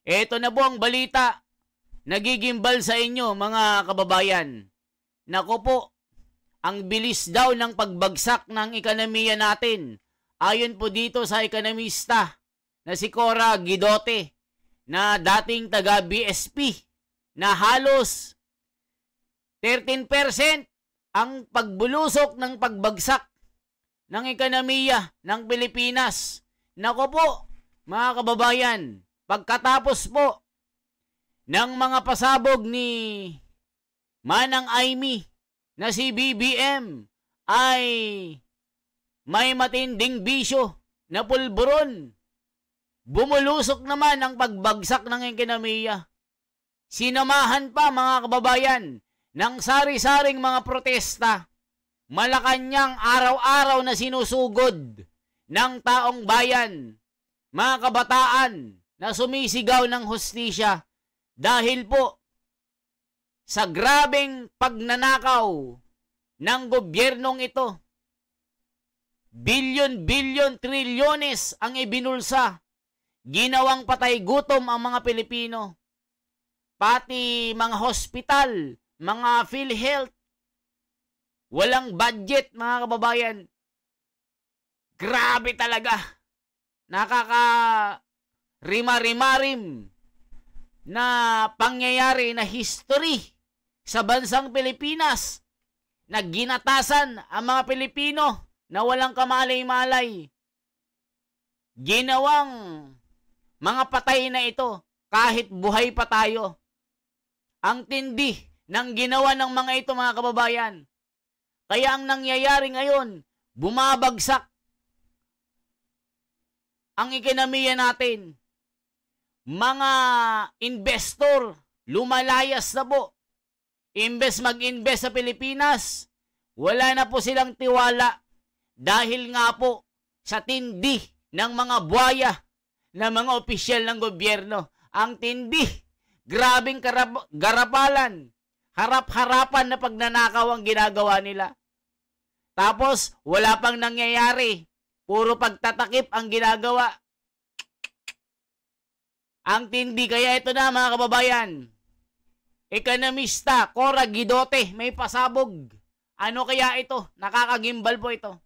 Ito na po ang balita. Nagigimbal sa inyo mga kababayan. Nako po, ang bilis daw ng pagbagsak ng ekonomiya natin. Ayon po dito sa ekonomista na si Cora Guidote na dating taga BSP na halos 13% ang pagbulusok ng pagbagsak ng ekonomiya ng Pilipinas. Nako po, mga kababayan, pagkatapos po ng mga pasabog ni Manang Aimee na si BBM ay may matinding bisyo na pulburon. Bumulusok naman ang pagbagsak ng ekonomiya. Sinamahan pa mga kababayan ng sari-saring mga protesta. Malacanang araw-araw na sinusugod ng taong bayan, mga kabataan na sumisigaw ng hustisya dahil po sa grabeng pagnanakaw ng gobyernong ito. Bilyon-bilyon, trilyones ang ibinulsa. Ginawang patay gutom ang mga Pilipino. Pati mga hospital, mga PhilHealth, walang budget mga kababayan. Grabe talaga. Nakaka-rima-rimarim na pangyayari na history sa bansang Pilipinas na ginatasan ang mga Pilipino na walang kamalay-malay. Ginawang mga patay na ito kahit buhay pa tayo. Ang tindi ng ginawa ng mga ito mga kababayan. Kaya ang nangyayari ngayon, bumabagsak ang ekonomiya natin. Mga investor, lumalayas na po. Imbes mag-invest sa Pilipinas, wala na po silang tiwala dahil nga po sa tindi ng mga buwaya na mga opisyal ng gobyerno. Ang tindi, grabing garapalan, harap-harapan na pagnanakaw ang ginagawa nila. Tapos, wala pang nangyayari. Puro pagtatakip ang ginagawa. Ang tindi, kaya ito na mga kababayan. Ekonomista, Cora Guidote, may pasabog. Ano kaya ito? Nakakagimbal po ito.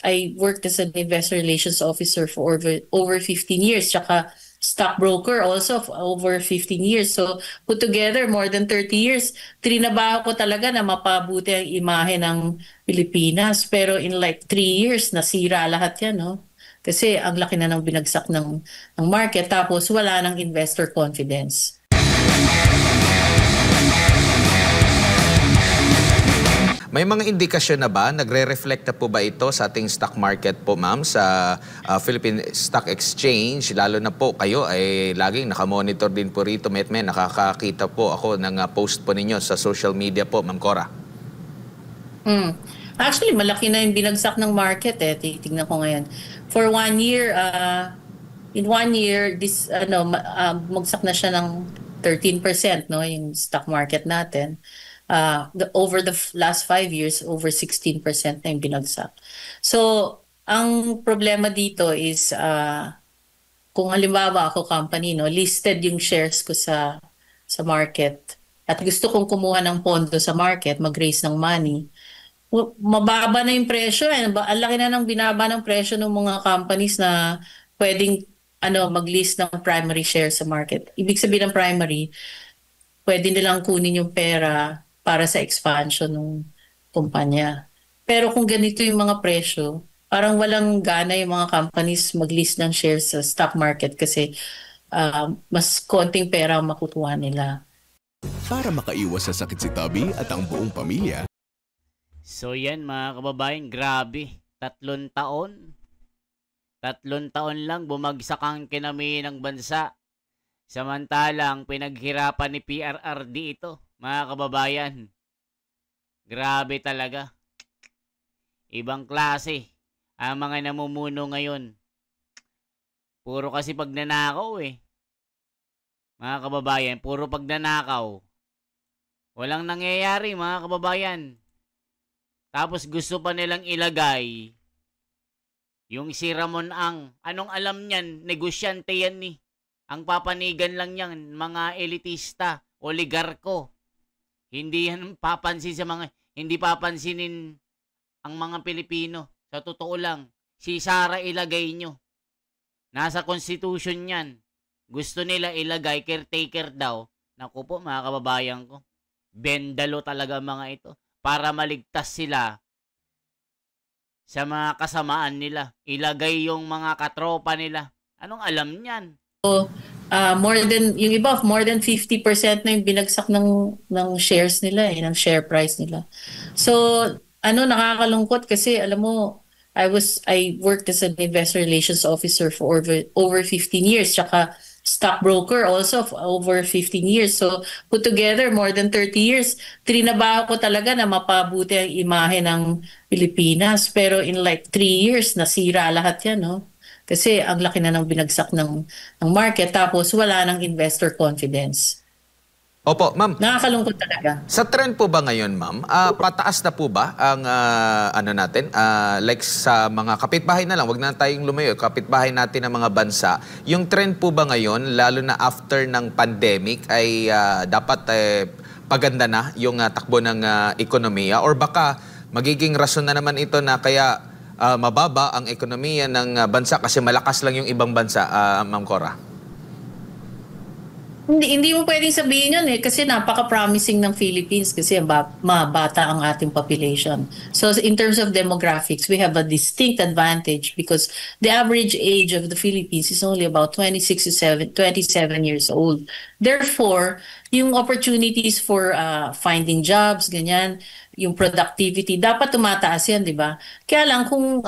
I worked as an investor relations officer for over 15 years, tsaka stockbroker also for over 15 years. So, put together, more than 30 years. Trinabaho ko talaga na mapabuti ang imahe ng Pilipinas. Pero in like 3 years, nasira lahat yan, no? Kasi ang laki na ng binagsak ng market, tapos wala ng investor confidence. May mga indikasyon na ba? Nagre-reflect na po ba ito sa ating stock market po, ma'am, sa Philippine Stock Exchange? Lalo na po kayo ay laging nakamonitor din po rito. May nakakakita po ako ng post po ninyo sa social media po, ma'am Cora. Actually, malaki na yung binagsak ng market eh. Titingnan ko ngayon. For 1 year, in 1 year, magsak na siya ng 13%, no, yung stock market natin. Over the last 5 years, over 16% na yung binagsak. So, ang problema dito is, kung halimbawa ako company, no, listed yung shares ko sa market, at gusto kong kumuha ng pondo sa market, mag-raise ng money, mababa na yung presyo. Ang laki na ng binaba ng presyo ng mga companies na pwedeng mag-list ng primary share sa market. Ibig sabihin ng primary, pwede nilang kunin yung pera para sa expansion ng kumpanya. Pero kung ganito yung mga presyo, parang walang gana yung mga companies mag-list ng shares sa stock market kasi mas konting pera ang makukuha nila. Para makaiwas sa sakit si Tabi at ang buong pamilya. So yan mga kababayan, grabe. 3 taon. 3 taon lang bumagsak ang kinami ng bansa. Samantalang pinaghirapan ni PRRD ito, mga kababayan. Grabe talaga. Ibang klase ang mga namumuno ngayon. Puro kasi pagnanakaw eh. Mga kababayan, puro pagnanakaw. Walang nangyayari mga kababayan. Tapos gusto pa nilang ilagay yung si Ramon Ang. Anong alam niyan? Negosyante yan ni. Ang papanigan lang yan, mga elitista, oligarko. Hindi yan papansin sa mga, hindi papansinin ang mga Pilipino. Sa totoo lang, si Sara ilagay nyo. Nasa Constitution yan. Gusto nila ilagay, caretaker daw. Naku po mga kababayan ko. Bendalo talaga mga ito. Para maligtas sila sa mga kasamaan nila. Ilagay yung mga katropa nila. Anong alam niyan? Yung iba, more than 50% na yung binagsak ng shares nila, ng share price nila. So, nakakalungkot kasi alam mo, I worked as an investor relations officer for over 15 years, tsaka stockbroker also for over 15 years. So, put together, more than 30 years, trinabaho ko talaga na mapabuti ang imahe ng Pilipinas. Pero in like 3 years, nasira lahat yan, no? Kasi ang laki na ng binagsak ng market, tapos wala ng investor confidence. Opo, ma'am. Nakakalungkot talaga. Sa trend po ba ngayon, ma'am, pataas na po ba ang like sa mga kapitbahay na lang, wag na tayong lumayo, kapitbahay natin ng mga bansa, yung trend po ba ngayon, lalo na after ng pandemic, ay dapat paganda na yung takbo ng ekonomiya, or baka magiging rason na naman ito na kaya mababa ang ekonomiya ng bansa kasi malakas lang yung ibang bansa, Ma'am Cora? Hindi mo pwedeng sabihin yun kasi napaka-promising ng Philippines kasi mabata ang ating population. So in terms of demographics, we have a distinct advantage because the average age of the Philippines is only about 26 to 27 years old. Therefore, yung opportunities for finding jobs, ganyan, yung productivity, dapat tumataas yan, di ba? Kaya lang, kung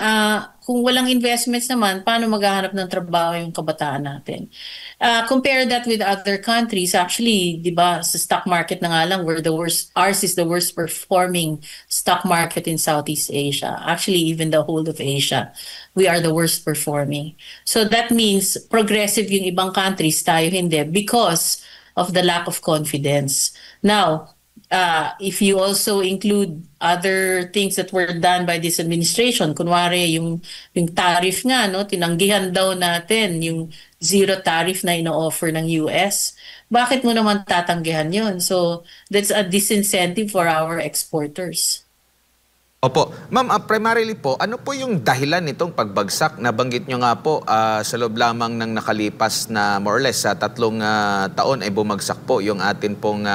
walang investments naman, paano maghahanap ng trabaho yung kabataan natin? Compare that with other countries. Actually, di ba, sa stock market na nga lang, ours is the worst performing stock market in Southeast Asia. Actually, even the whole of Asia, we are the worst performing. So that means progressive yung ibang countries, tayo hindi, because of the lack of confidence. Now, if you also include other things that were done by this administration, kunwari yung tariff nga, no, tinanggihan daw natin yung zero tariff na ino-offer ng US. Bakit mo naman tatanggihan yun? So that's a disincentive for our exporters. Opo. Ma'am, primarily po, ano po yung dahilan nitong pagbagsak? Nabanggit nyo nga po, sa loob lamang ng nakalipas na more or less sa 3 taon ay bumagsak po yung atin pong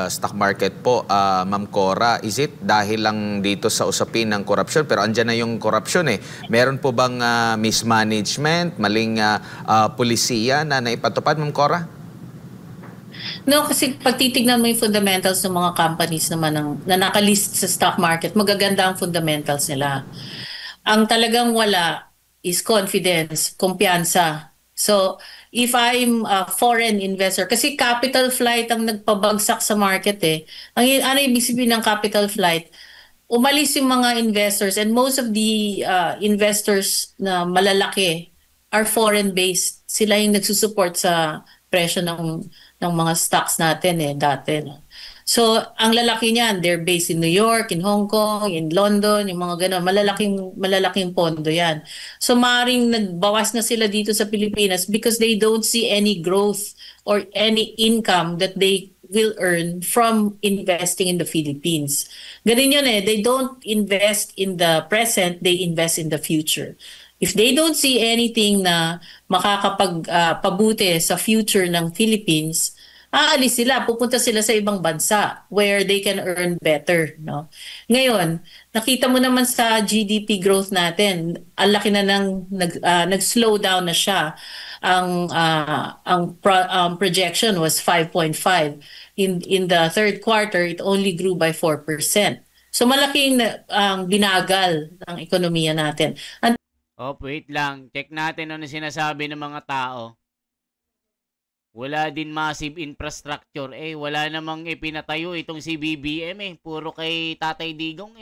stock market po, Ma'am Cora. Is it dahil lang dito sa usapin ng korupsyon? Pero andyan na yung korupsyon eh. Meron po bang mismanagement, maling pulisiya na naipatupad, Ma'am Cora? No, kasi pag titignan mo yung fundamentals ng mga companies naman na nakalist sa stock market, magaganda ang fundamentals nila. Ang talagang wala is confidence, kumpiyansa. So, if I'm a foreign investor, kasi capital flight ang nagpabagsak sa market eh. Ano ibig sabihin ng capital flight? Umalis yung mga investors, and most of the investors na malalaki are foreign-based. Sila yung nagsusupport sa presyo ng mga stocks natin dati. No? So, ang lalaki niyan, they're based in New York, in Hong Kong, in London, yung mga gano'n. Malalaking pondo yan. So, maaaring nagbawas na sila dito sa Pilipinas because they don't see any growth or any income that they will earn from investing in the Philippines. Ganun yun They don't invest in the present, they invest in the future. If they don't see anything na makakapagpabuti sa future ng Philippines, aalis sila, pupunta sila sa ibang bansa where they can earn better. No? Ngayon, nakita mo naman sa GDP growth natin, ang laki na nag-slow down na siya. Ang projection was 5.5. In the third quarter, it only grew by 4%. So malaking binagal ng ekonomiya natin. Wait lang. Check natin ano sinasabi ng mga tao. Wala din massive infrastructure. Wala namang ipinatayo itong si BBM Puro kay Tatay Digong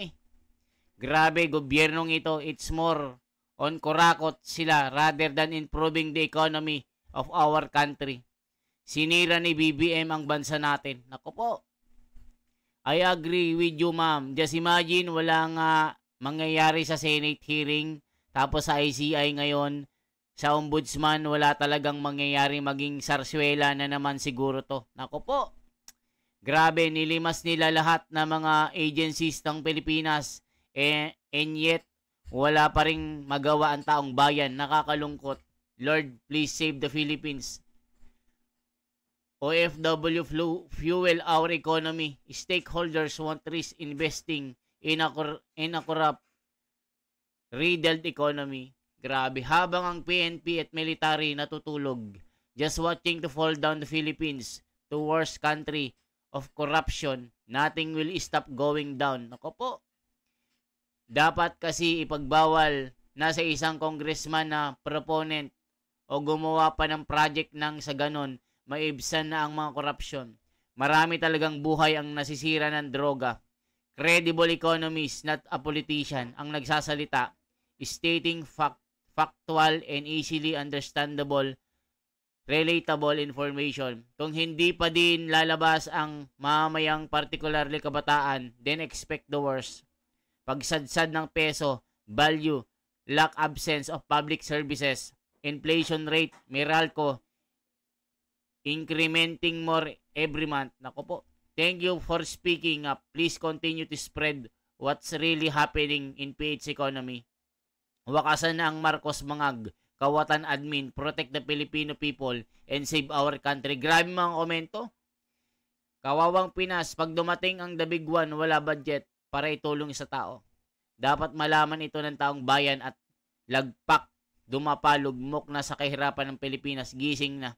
Grabe, gobyernong ito. It's more on kurakot sila rather than improving the economy of our country. Sinira ni BBM ang bansa natin. Naku po. I agree with you, ma'am. Just imagine, wala nga mangyayari sa Senate hearing. Tapos sa ICI ngayon, sa ombudsman, wala talagang mangyayari, maging sarswela na naman siguro to. Nako po, grabe, nilimas nila lahat na mga agencies ng Pilipinas, and yet, wala pa ring magawa ang taong bayan. Nakakalungkot. Lord, please save the Philippines. OFW fuel our economy. Stakeholders want risk investing in a corrupt, riddled economy. Grabe. Habang ang PNP at military natutulog, just watching to fall down the Philippines to worst country of corruption, nothing will stop going down. Nako po. Dapat kasi ipagbawal na sa isang congressman na proponent o gumawa pa ng project nang sa ganon, maibsan na ang mga korupsyon. Marami talagang buhay ang nasisira ng droga. Credible economist, not a politician, ang nagsasalita, stating factual and easily understandable, relatable information. Kung hindi pa din lalabas ang mamayang particularly kabataan, then expect the worst. Pagsadsad ng peso, value, lack absence of public services, inflation rate, Meralco, incrementing more every month. Nako po. Thank you for speaking up. Please continue to spread what's really happening in PH economy. Wakasan na ang Marcos Mangag, Kawatan Admin, protect the Filipino people and save our country. Grabe mga komento. Kawawang Pinas, pag dumating ang the big one, wala budget para itulong sa tao. Dapat malaman ito ng taong bayan at lagpak, dumapalugmok na sa kahirapan ng Pilipinas, gising na.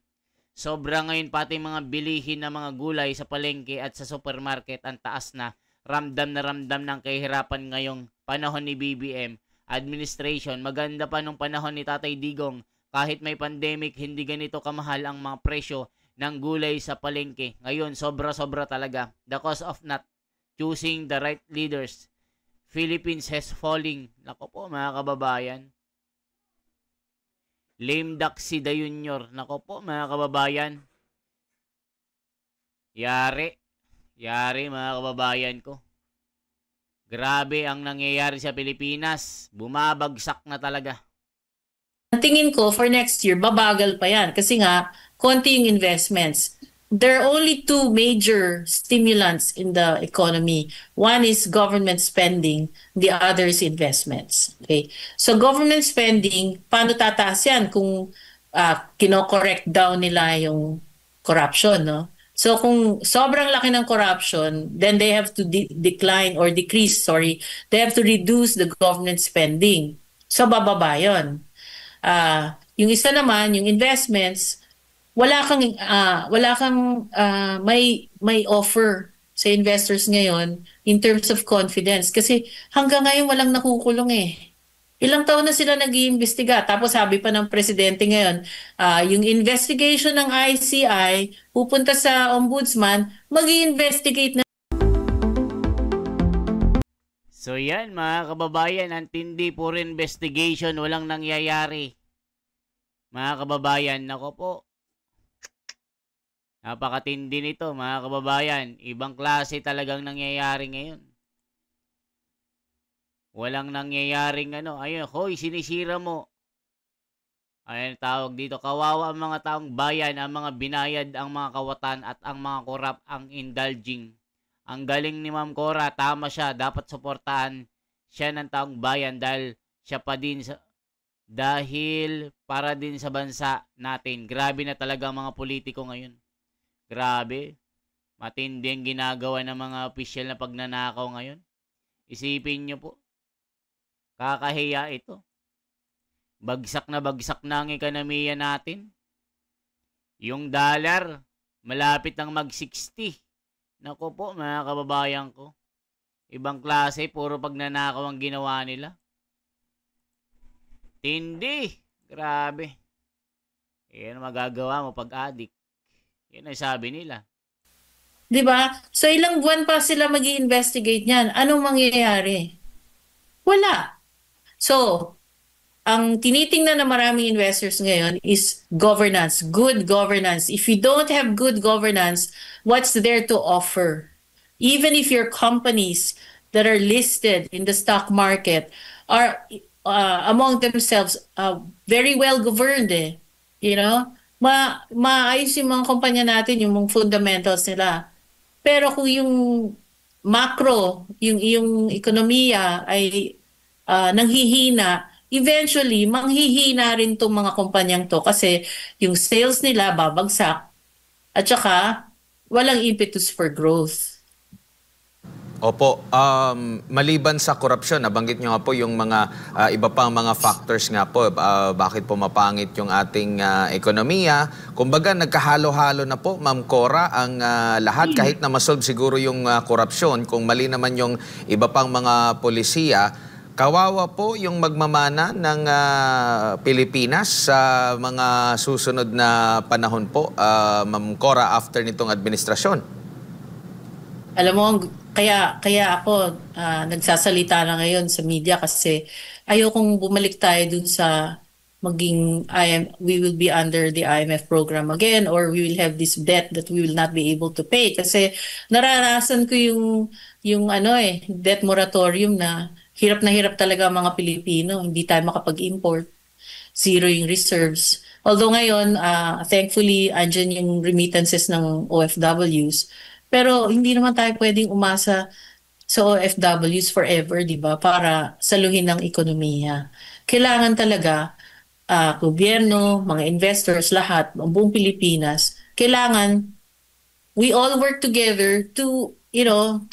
Sobra ngayon pati mga bilihin na mga gulay sa palengke at sa supermarket ang taas na. Ramdam ng kahirapan ngayong panahon ni BBM administration. Maganda pa nung panahon ni Tatay Digong. Kahit may pandemic, hindi ganito kamahal ang mga presyo ng gulay sa palengke. Ngayon, sobra-sobra talaga. The cost of not choosing the right leaders. Philippines has falling. Nako po mga kababayan. Lame duck si Da Junior. Nako po mga kababayan. Yari mga kababayan ko. Grabe ang nangyayari sa Pilipinas. Bumabagsak na talaga. Tingin ko for next year, babagal pa yan. Kasi nga, konti yung investments. There are only two major stimulants in the economy. One is government spending, the other is investments. Okay? So government spending, paano tataas yan kung kino-correct down nila yung corruption, no? So kung sobrang laki ng corruption, then they have to they have to reduce the government spending. So bababa yun. Yung isa naman, yung investments, wala kang may offer sa investors ngayon in terms of confidence kasi hanggang ngayon walang nakukulong eh. Ilang taon na sila nag-iimbestiga. Tapos sabi pa ng presidente ngayon, yung investigation ng ICI pupunta sa ombudsman, mag-i-investigate na. So yan mga kababayan, ang tindi puro investigation, walang nangyayari. Mga kababayan, nako po. Napakatindi nito mga kababayan. Ibang klase talagang nangyayari ngayon. Walang nangyayaring ayun, hoy, sinisira mo. Ayun, tawag dito, kawawa ang mga taong bayan, ang mga binayad, ang mga kawatan, at ang mga korap ang indulging. Ang galing ni Ma'am Cora, tama siya, dapat suportahan siya ng taong bayan dahil siya pa din dahil para din sa bansa natin. Grabe na talaga ang mga politiko ngayon. Grabe. Matindi ang ginagawa ng mga opisyal na pagnanakaw ngayon. Isipin nyo po. Kakahiya ito. Bagsak na ang ekonomiya natin. Yung dollar, malapit ang mag-60. Naku po, mga kababayan ko. Ibang klase, puro pagnanakaw ang ginawa nila. Tindi. Grabe. Yan magagawa mo pag-addict. Yan ang sabi nila. Diba? So ilang buwan pa sila mag-i-investigate niyan. Anong mangyayari? Wala. So, ang tinitingnan ng maraming investors ngayon is governance, good governance. If you don't have good governance, what's there to offer? Even if your companies that are listed in the stock market are among themselves very well governed eh. You know? Maayos yung mga kumpanya natin, yung mga fundamentals nila. Pero kung yung macro, yung ekonomiya ay nanghihina, eventually manghihina rin tong mga kumpanyang to kasi yung sales nila babagsak at saka walang impetus for growth. Opo, maliban sa korupsyon, nabanggit nyo nga po yung mga iba pang mga factors nga po, bakit pumapangit yung ating ekonomiya. Kumbaga, nagkahalo-halo na po, Ma'am Cora, ang lahat, kahit na masolve siguro yung korupsyon, kung mali naman yung iba pang mga polisiya, kawawa po yung magmamana ng Pilipinas sa mga susunod na panahon po, Ma'am Cora, after nitong administrasyon. Alam mo, kaya ako nagsasalita na ngayon sa media kasi ayokong bumalik tayo dun sa maging we will be under the IMF program again or we will have this debt that we will not be able to pay kasi naranasan ko yung debt moratorium na hirap talaga ang mga Pilipino, hindi tayo makapag-import, zero yung reserves. Although ngayon, thankfully, andyan yung remittances ng OFWs. Pero hindi naman tayo pwedeng umasa sa OFWs forever, di ba? Para saluhin ng ekonomiya. Kailangan talaga gobyerno, mga investors, lahat, ang buong Pilipinas, kailangan we all work together to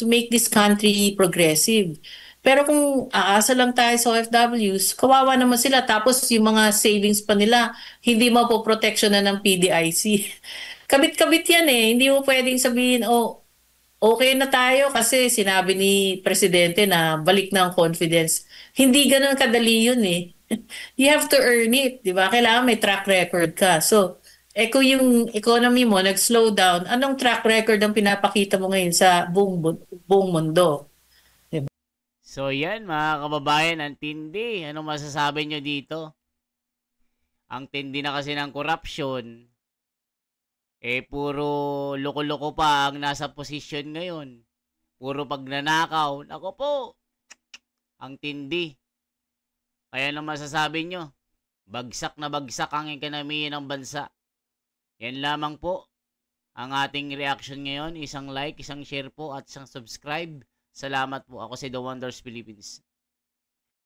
make this country progressive. Pero kung aasa lang tayo sa OFWs, kawawa naman sila. Tapos yung mga savings pa nila, hindi mapoproteksyon na ng PDIC. Kabit-kabit yan eh. Hindi mo pwedeng sabihin, okay na tayo kasi sinabi ni Presidente na balik na ang confidence. Hindi ganun kadali yun eh. You have to earn it, di ba? Kailangan may track record ka. So, kung yung economy mo nag-slow down, anong track record ang pinapakita mo ngayon sa buong mundo? Diba? So yan mga kababayan, ang tindi. Anong masasabi nyo dito? Ang tindi na kasi ng corruption. Puro loko-loko pa ang nasa posisyon ngayon. Puro pagnanakaw. Nako po, ang tindi. Kaya ano masasabi nyo? Bagsak na bagsak ang ekonomiya ng bansa. Yan lamang po ang ating reaction ngayon. Isang like, isang share po at isang subscribe. Salamat po. Ako si The Wonders Philippines.